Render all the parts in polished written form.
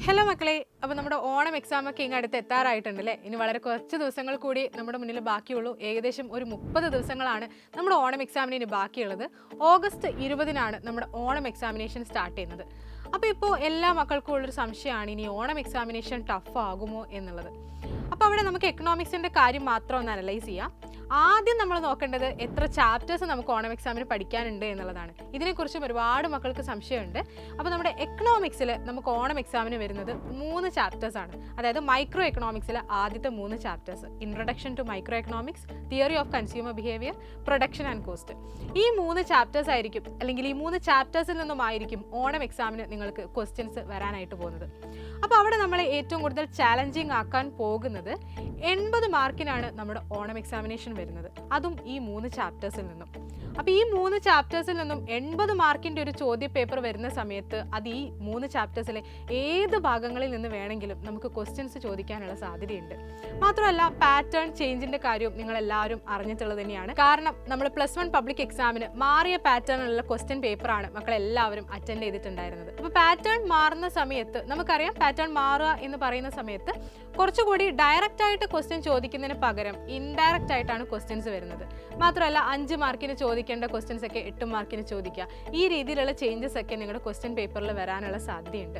Hello മക്കളെ, അപ്പോൾ നമ്മുടെ ഓണം എക്സാമൊക്കെ ഇങ്ങ് അടുത്ത് എത്താറായിട്ടുണ്ടല്ലേ. ഇനി വളരെ കുറച്ച് ദിവസങ്ങൾ കൂടി നമ്മുടെ മുന്നിൽ ബാക്കിയുള്ളൂ. ഏകദേശം ഒരു 30 ദിവസങ്ങളാണ് നമ്മുടെ ഓണം എക്സാമിന് ഇനി ബാക്കിയുള്ളത്. ഓഗസ്റ്റ് 20-നാണ് നമ്മുടെ ഓണം എക്സാമിനേഷൻ സ്റ്റാർട്ട് ചെയ്യുന്നത്. അപ്പോൾ ഇപ്പോൾ എല്ലാ മക്കൾക്കും ഉള്ളൊരു സംശയമാണ്, ഇനി ഓണം എക്സാമിനേഷൻ ടഫ് ആകുമോ എന്നുള്ളത്. അപ്പോൾ അവിടെ നമുക്ക് എക്കണോമിക്സിൻ്റെ കാര്യം മാത്രം ഒന്ന് അനലൈസ് ചെയ്യാം. ആദ്യം നമ്മൾ നോക്കേണ്ടത് എത്ര ചാപ്റ്റേഴ്സ് നമുക്ക് ഓണം എക്സാമിന് പഠിക്കാനുണ്ട് എന്നുള്ളതാണ്. ഇതിനെക്കുറിച്ചും ഒരുപാട് മക്കൾക്ക് സംശയമുണ്ട്. അപ്പോൾ നമ്മുടെ എക്കണോമിക്സിൽ നമുക്ക് ഓണം എക്സാമിന് വരുന്നത് 3 ചാപ്റ്റേഴ്സ് ആണ്. അതായത് മൈക്രോ എക്കണോമിക്സിലെ ആദ്യത്തെ 3 chapters, introduction to microeconomics, theory of consumer behaviour, production and cost. ഈ 3 ചാപ്റ്റേഴ്സ് ആയിരിക്കും, അല്ലെങ്കിൽ ഈ 3 ചാപ്റ്റേഴ്സിൽ നിന്നുമായിരിക്കും ഓണം എക്സാമിന് നിങ്ങൾക്ക് ക്വസ്റ്റ്യൻസ് വരാനായിട്ട് പോകുന്നത്. അപ്പോൾ അവിടെ നമ്മൾ ഏറ്റവും കൂടുതൽ ചാലഞ്ചിങ് ആക്കാൻ പോകുന്നത് 80 മാർക്കിനാണ് നമ്മുടെ ഓണം എക്സാമിനേഷൻ വരുന്നത്, അതും ഈ 3 ചാപ്റ്റേഴ്സിൽ നിന്നും. അപ്പോൾ ഈ 3 ചാപ്റ്റേഴ്സിൽ നിന്നും 80 മാർക്കിൻ്റെ ഒരു ചോദ്യ പേപ്പർ വരുന്ന സമയത്ത് അത് ഈ 3 ചാപ്റ്റേഴ്സിലെ ഏത് ഭാഗങ്ങളിൽ നിന്ന് വേണമെങ്കിലും നമുക്ക് ക്വസ്റ്റ്യൻസ് ചോദിക്കാനുള്ള സാധ്യതയുണ്ട്. മാത്രമല്ല പാറ്റേൺ ചേഞ്ചിൻ്റെ കാര്യവും നിങ്ങളെല്ലാവരും അറിഞ്ഞിട്ടുള്ളത് തന്നെയാണ്. കാരണം നമ്മൾ +1 പബ്ലിക് എക്സാമിന് മാറിയ പാറ്റേണിലുള്ള ക്വസ്റ്റ്യൻ പേപ്പറാണ് മക്കളെല്ലാവരും അറ്റൻഡ് ചെയ്തിട്ടുണ്ടായിരുന്നത്. അപ്പോൾ പാറ്റേൺ മാറുന്ന സമയത്ത് നമുക്കറിയാം, പാറ്റേൺ മാറുക എന്ന് പറയുന്ന സമയത്ത് കുറച്ചുകൂടി ഡയറക്റ്റ് ആയിട്ട് ക്വസ്റ്റ്യൻ ചോദിക്കുന്നതിന് പകരം ഇൻഡയറക്റ്റ് ആയിട്ടാണ് ക്വസ്റ്റ്യൻസ് വരുന്നത്. മാത്രമല്ല 5 മാർക്കിന് ചോദിക്കേണ്ട ക്വസ്റ്റ്യൻസ് ഒക്കെ 8 മാർക്കിന് ചോദിക്കുക. ഈ രീതിയിലുള്ള ചേഞ്ചസ് ഒക്കെ നിങ്ങളുടെ ക്വസ്റ്റ്യൻ പേപ്പറിൽ വരാനുള്ള സാധ്യതയുണ്ട്.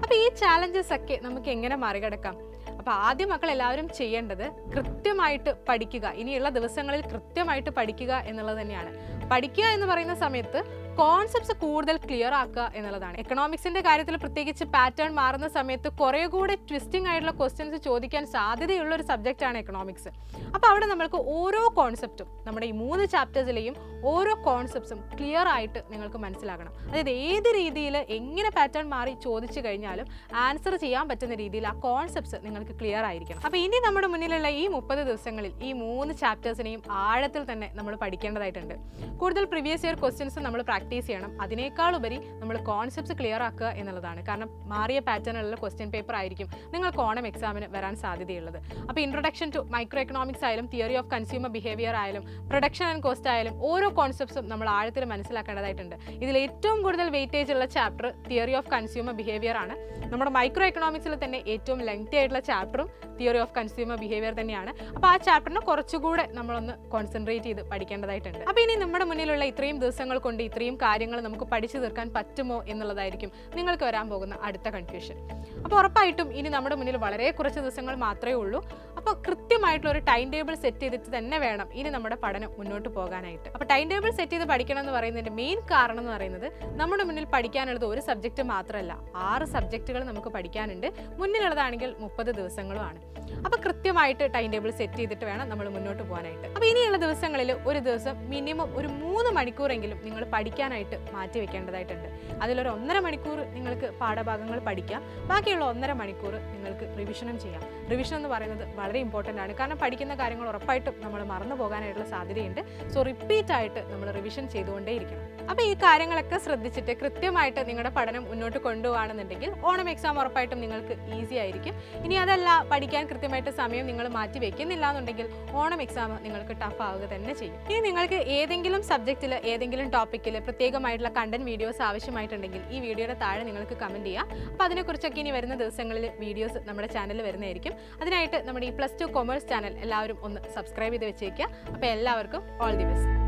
അപ്പോൾ ഈ ചാലഞ്ചസ് ഒക്കെ നമുക്ക് എങ്ങനെ മറികടക്കാം? അപ്പോൾ ആദ്യം മക്കൾ എല്ലാവരും ചെയ്യേണ്ടത് കൃത്യമായിട്ട് പഠിക്കുക. ഇനിയുള്ള ദിവസങ്ങളിൽ കൃത്യമായിട്ട് പഠിക്കുക എന്നുള്ളത് തന്നെയാണ്. പഠിക്കുക എന്ന് പറയുന്ന സമയത്ത് കോൺസെപ്റ്റ്സ് കൂടുതൽ ക്ലിയർ ആക്കുക എന്നുള്ളതാണ്. എക്കണോമിക്സിന്റെ കാര്യത്തിൽ പ്രത്യേകിച്ച് പാറ്റേൺ മാറുന്ന സമയത്ത് കുറേ കൂടെ ട്വിസ്റ്റിംഗ് ആയിട്ടുള്ള ക്വസ്റ്റ്യൻസ് ചോദിക്കാൻ സാധ്യതയുള്ള ഒരു സബ്ജക്റ്റാണ് എക്കണോമിക്സ്. അപ്പോൾ അവിടെ നമ്മൾക്ക് ഓരോ കോൺസെപ്റ്റും, നമ്മുടെ ഈ 3 ചാപ്റ്റേഴ്സിലെയും ഓരോ കോൺസെപ്റ്റ്സും ക്ലിയർ ആയിട്ട് നിങ്ങൾക്ക് മനസ്സിലാകണം. അതായത് ഏത് രീതിയിൽ എങ്ങനെ പാറ്റേൺ മാറി ചോദിച്ചു കഴിഞ്ഞാലും ആൻസർ ചെയ്യാൻ പറ്റുന്ന രീതിയിൽ ആ കോൺസെപ്റ്റ്സ് നിങ്ങൾക്ക് ക്ലിയർ ആയിരിക്കണം. അപ്പോൾ ഇനി നമ്മുടെ മുന്നിലുള്ള ഈ 30 ദിവസങ്ങളിൽ ഈ 3 ചാപ്റ്റേഴ്സിനെയും ആഴത്തിൽ തന്നെ നമ്മൾ പഠിക്കേണ്ടതായിട്ടുണ്ട്. കൂടുതൽ പ്രീവിയസ് ഇയർ ക്വസ്റ്റ്യൻസ് നമ്മൾ പ്രാക്ടീസ് ചെയ്യണം. അതിനേക്കാൾ ഉപരി നമ്മൾ കോൺസെപ്റ്റ്സ് ക്ലിയർ ആക്കുക എന്നുള്ളതാണ്. കാരണം മാറിയ പാറ്റേണിലുള്ള ക്വസ്റ്റ്യൻ പേപ്പർ ആയിരിക്കും നിങ്ങൾക്ക് ഓണം എക്സാമിന് വരാൻ സാധ്യതയുള്ളത്. അപ്പോൾ ഇൻട്രൊഡക്ഷൻ ടു മൈക്രോ എക്കണോമിക്സ് ആയാലും തിയറി ഓഫ് കൺസ്യൂമർ ബിഹേവിയർ ആയാലും പ്രൊഡക്ഷൻ ആൻഡ് കോസ്റ്റ് ആയാലും ഓരോ കോൺസെപ്റ്റ്സും നമ്മൾ ആഴത്തിൽ മനസ്സിലാക്കേണ്ടതായിട്ടുണ്ട്. ഇതിൽ ഏറ്റവും കൂടുതൽ വെയിറ്റേജ് ഉള്ള chapter theory of consumer behaviour ആണ്. നമ്മുടെ മൈക്രോ എക്കണോമിക്സിൽ തന്നെ ഏറ്റവും ലെങ്തി ആയിട്ടുള്ള ചാപ്റ്ററും തിയറി ഓഫ് കൺസ്യൂമർ ബിഹേവിയർ തന്നെയാണ്. അപ്പോൾ ആ ചാപ്റ്ററിനെ കുറച്ചുകൂടെ നമ്മളൊന്ന് കോൺസെൻട്രേറ്റ് ചെയ്ത് പഠിക്കേണ്ടതായിട്ടുണ്ട്. അപ്പോൾ ഇനി നമ്മുടെ മുന്നിലുള്ള ഇത്രയും ദിവസങ്ങൾ കൊണ്ട് ഇത്രയും കാര്യങ്ങൾ നമുക്ക് പഠിച്ചു തീർക്കാൻ പറ്റുമോ എന്നുള്ളതായിരിക്കും നിങ്ങൾക്ക് വരാൻ പോകുന്ന അടുത്ത കൺഫ്യൂഷൻ. അപ്പോൾ ഉറപ്പായിട്ടും ഇനി നമ്മുടെ മുന്നിൽ വളരെ കുറച്ച് ദിവസങ്ങൾ മാത്രമേ ഉള്ളൂ. അപ്പോൾ കൃത്യമായിട്ടുള്ള ഒരു ടൈം ടേബിൾ സെറ്റ് ചെയ്തിട്ട് തന്നെ വേണം ഇനി നമ്മുടെ പഠനം മുന്നോട്ട് പോകാനായിട്ട്. അപ്പോൾ ടൈം ടേബിൾ സെറ്റ് ചെയ്ത് പഠിക്കണം എന്ന് പറയുന്നതിൻ്റെ മെയിൻ കാരണം എന്ന് പറയുന്നത്, നമ്മുടെ മുന്നിൽ പഠിക്കാനുള്ളത് ഒരു സബ്ജക്റ്റ് മാത്രമല്ല, 6 സബ്ജക്റ്റുകൾ നമുക്ക് പഠിക്കാനുണ്ട്. മുന്നിലുള്ളതാണെങ്കിൽ 30 ദിവസങ്ങളുമാണ്. അപ്പോൾ കൃത്യമായിട്ട് ടൈം ടേബിൾ സെറ്റ് ചെയ്തിട്ട് വേണം നമ്മൾ മുന്നോട്ട് പോകാനായിട്ട്. അപ്പോൾ ഇനിയുള്ള ദിവസങ്ങളിൽ ഒരു ദിവസം മിനിമം ഒരു 3 മണിക്കൂറെങ്കിലും നിങ്ങൾ പഠിക്കാനായിട്ട് മാറ്റി വെക്കേണ്ടതായിട്ടുണ്ട്. അതിലൊരു 1.5 മണിക്കൂർ നിങ്ങൾക്ക് പാഠഭാഗങ്ങൾ പഠിക്കാം, ബാക്കിയുള്ള 1.5 മണിക്കൂർ നിങ്ങൾക്ക് റിവിഷനും ചെയ്യാം. റിവിഷൻ എന്ന് പറയുന്നത് വളരെ ഇമ്പോർട്ടൻ്റ് ആണ്. കാരണം പഠിക്കുന്ന കാര്യങ്ങൾ ഉറപ്പായിട്ടും നമ്മൾ മറന്നു പോകാനായിട്ടുള്ള സാധ്യതയുണ്ട്. സോ റിപ്പീറ്റ് ആയിട്ട് നമ്മൾ റിവിഷൻ ചെയ്തുകൊണ്ടേയിരിക്കണം. അപ്പോൾ ഈ കാര്യങ്ങളൊക്കെ ശ്രദ്ധിച്ചിട്ട് കൃത്യമായിട്ട് നിങ്ങളുടെ പഠനം മുന്നോട്ട് കൊണ്ടുപോകുകയാണെന്നുണ്ടെങ്കിൽ ഓണം എക്സാം ഉറപ്പായിട്ടും നിങ്ങൾക്ക് ഈസി ആയിരിക്കും. ഇനി അതല്ല, പഠിക്കാൻ കൃത്യമായിട്ട് സമയം നിങ്ങൾ മാറ്റി വെക്കുന്നില്ല എന്നുണ്ടെങ്കിൽ ഓണം എക്സാം നിങ്ങൾക്ക് ടഫ് ആവുക തന്നെ ചെയ്യും. ഇനി നിങ്ങൾക്ക് ഏതെങ്കിലും സബ്ജക്റ്റിൽ ഏതെങ്കിലും ടോപ്പിക്കിൽ പ്രത്യേകമായിട്ടുള്ള കണ്ടന്റ് വീഡിയോസ് ആവശ്യമായിട്ടുണ്ടെങ്കിൽ ഈ വീഡിയോയുടെ താഴെ നിങ്ങൾക്ക് കമൻറ്റ് ചെയ്യാം. അപ്പോൾ അതിനെക്കുറിച്ചൊക്കെ ഇനി വരുന്ന ദിവസങ്ങളിൽ വീഡിയോസ് നമ്മുടെ ചാനലിൽ വരുന്നതായിരിക്കും. അതിനായിട്ട് നമ്മുടെ ഈ +2 കൊമേഴ്സ് ചാനൽ എല്ലാവരും ഒന്ന് സബ്സ്ക്രൈബ് ചെയ്ത് വെച്ചേക്കുക. അപ്പോൾ എല്ലാവർക്കും ഓൾ ദി ബെസ്റ്റ്.